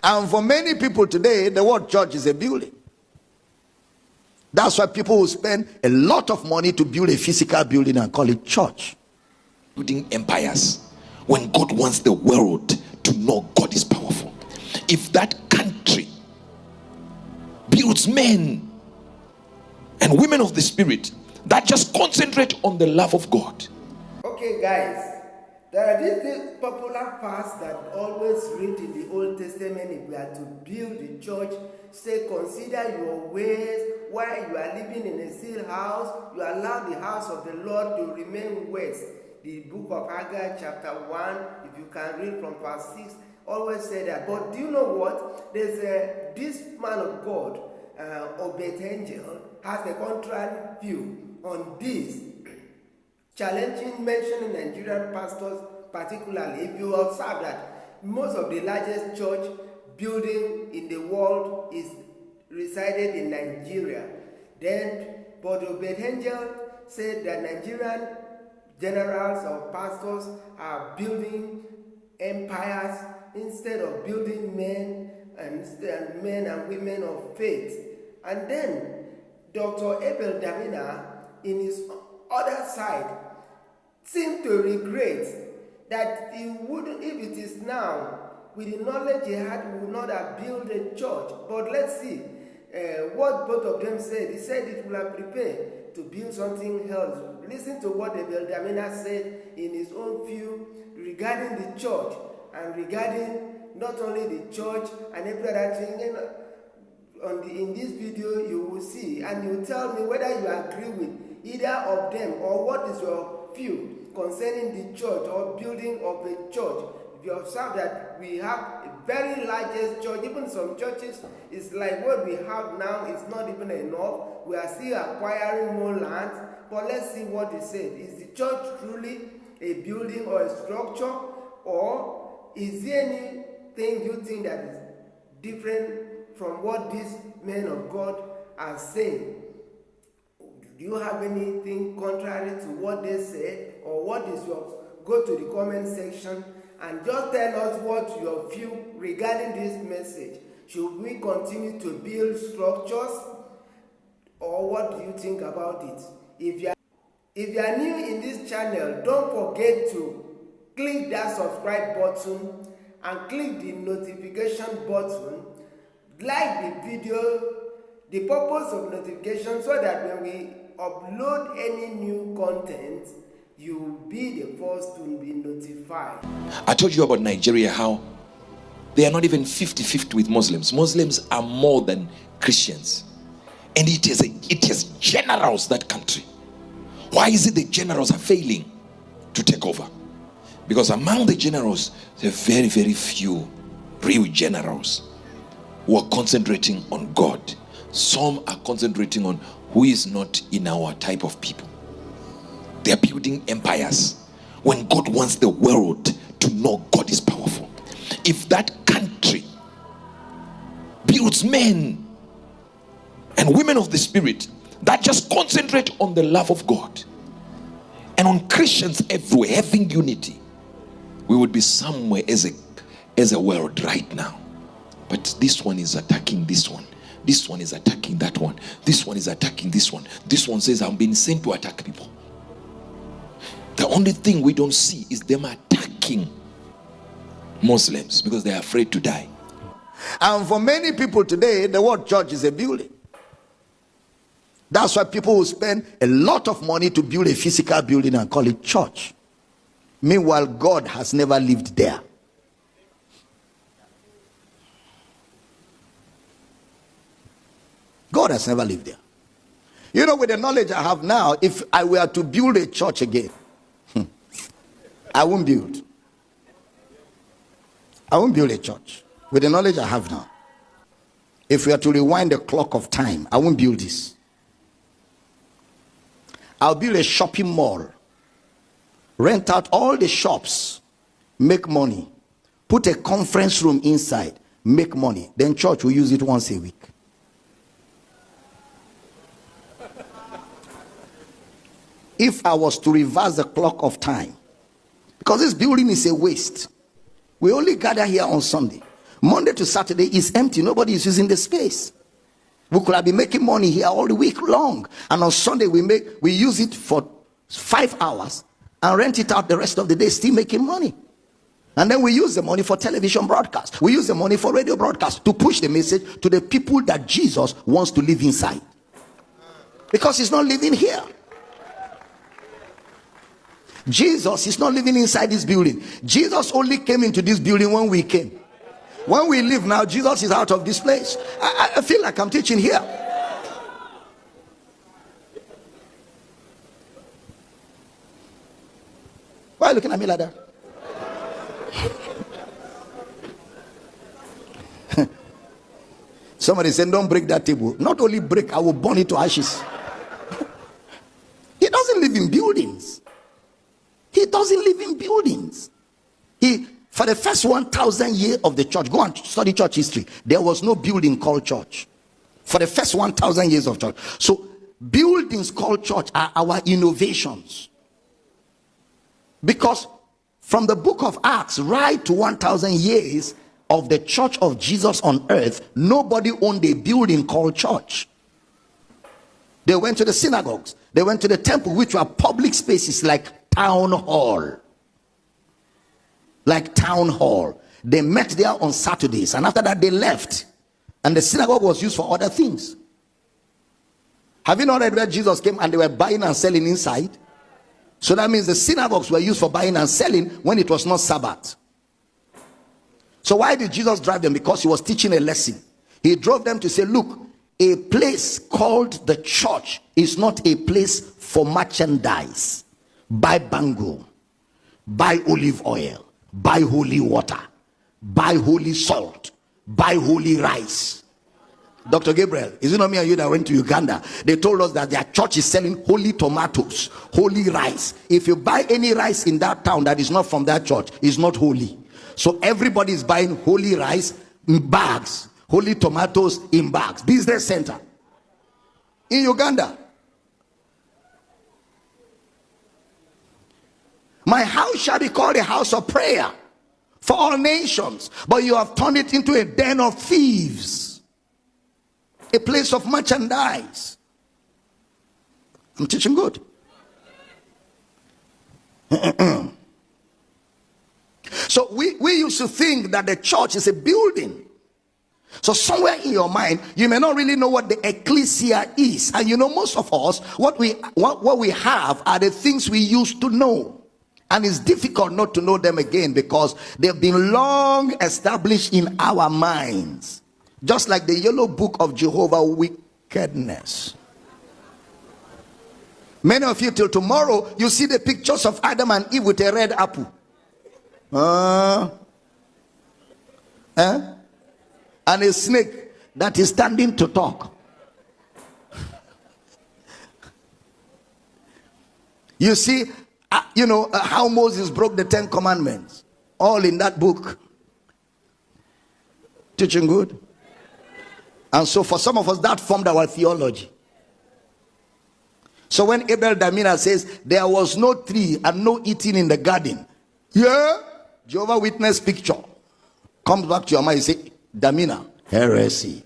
And for many people today, the word church is a building. That's why people will spend a lot of money to build a physical building and call it church. Building empires when God wants the world to know God is powerful. If that country builds men and women of the Spirit that just concentrate on the love of God. Okay, guys. There are these popular parts that always read in the Old Testament. If we are to build the church, say, consider your ways. While you are living in a still house, you allow the house of the Lord to remain west. The book of Haggai chapter 1, if you can read from verse 6, always say that. But do you know what? There's this man of God, Uebert, has a contrary view on this. Challenging mentioning Nigerian pastors particularly. If you observe that most of the largest church building in the world is resided in Nigeria, but Uebert said that Nigerian generals or pastors are building empires instead of building men and women of faith. And then Dr. Abel Damina, in his other side, seemed to regret that he wouldn't, if it is now, with the knowledge he had, he would not have built a church. But let's see what both of them said. He said it will have prepared to build something else. Listen to what Abel Damina said in his own view regarding the church and regarding not only the church and every other thing. In this video you will see, and you tell me whether you agree with either of them or what is your view concerning the church or building of a church. If you observe that we have a very largest church, even some churches, it's like what we have now is not even enough. We are still acquiring more land. But let's see what he said. Is the church truly a building or a structure, or is there anything you think that is different from what these men of God are saying? Do you have anything contrary to what they said, or what is your? Go to the comment section and just tell us what your view regarding this message. Should we continue to build structures, or what do you think about it? If you are new in this channel, don't forget to click that subscribe button and click the notification button. Like the video. The purpose of notification so that when we upload any new content, you will be the first to be notified. I told you about Nigeria, how they are not even 50-50 with Muslims. Muslims are more than Christians. And it is generals, that country. Why is it the generals are failing to take over? Because among the generals, there are very, very few real generals who are concentrating on God. Some are concentrating on who is not in our type of people. They are building empires when God wants the world to know God is powerful. If that country builds men and women of the Spirit that just concentrate on the love of God and on Christians everywhere having unity, we would be somewhere as a world right now. But this one is attacking this one. This one is attacking that one. This one is attacking this one. This one says, I'm being sent to attack people. The only thing we don't see is them attacking Muslims because they are afraid to die. And for many people today, the word church is a building. That's why people will spend a lot of money to build a physical building and call it church. Meanwhile, God has never lived there. God has never lived there. You know, with the knowledge I have now, if I were to build a church again, I won't build. I won't build a church. With the knowledge I have now, if we are to rewind the clock of time, I won't build this. I'll build a shopping mall, rent out all the shops, make money, put a conference room inside, make money. Then church will use it once a week. If I was to reverse the clock of time, because this building is a waste. We only gather here on Sunday. Monday to Saturday is empty. Nobody is using the space. We could have been making money here all the week long, and on Sunday we use it for 5 hours and rent it out the rest of the day, still making money. And then we use the money for television broadcast. We use the money for radio broadcast to push the message to the people that Jesus wants to live inside, because he's not living here. Jesus is not living inside this building. Jesus only came into this building when we came. When we leave now, Jesus is out of this place. I feel like I'm teaching here. Why are you looking at me like that? Somebody said, don't break that table. Not only break, I will burn it to ashes. He doesn't live in buildings. He doesn't live in buildings. For the first 1,000 years of the church, go and study church history, there was no building called church. For the first 1,000 years of church. So buildings called church are our innovations. Because from the book of Acts right to 1,000 years of the church of Jesus on earth, nobody owned a building called church. They went to the synagogues. They went to the temple, which were public spaces like town hall. Like town hall. They met there on Saturdays, and after that they left, and the synagogue was used for other things. Have you not read where Jesus came and they were buying and selling inside? So that means the synagogues were used for buying and selling when it was not Sabbath. So why did Jesus drive them? Because he was teaching a lesson. He drove them to say, look, a place called the church is not a place for merchandise. Buy bangle, buy olive oil, buy holy water, buy holy salt, buy holy rice. Dr. Gabriel, is it not me and you that went to Uganda? They told us that their church is selling holy tomatoes, holy rice. If you buy any rice in that town that is not from that church, it's not holy. So everybody is buying holy rice in bags, holy tomatoes in bags. Business center in Uganda. My house shall be called a house of prayer for all nations, but you have turned it into a den of thieves, a place of merchandise. I'm teaching good. So we used to think that the church is a building. So somewhere in your mind, you may not really know what the ecclesia is. And you know, most of us, what we have are the things we used to know. And it's difficult not to know them again, because they've been long established in our minds. Just like the yellow book of Jehovah wickedness. Many of you till tomorrow, you see the pictures of Adam and Eve with a red apple. And a snake that is standing to talk. You see, how Moses broke the 10 commandments. All in that book. Teaching good. And so for some of us, that formed our theology. So when Abel Damina says there was no tree and no eating in the garden, yeah, Jehovah Witness picture comes back to your mind. You say, Damina, heresy.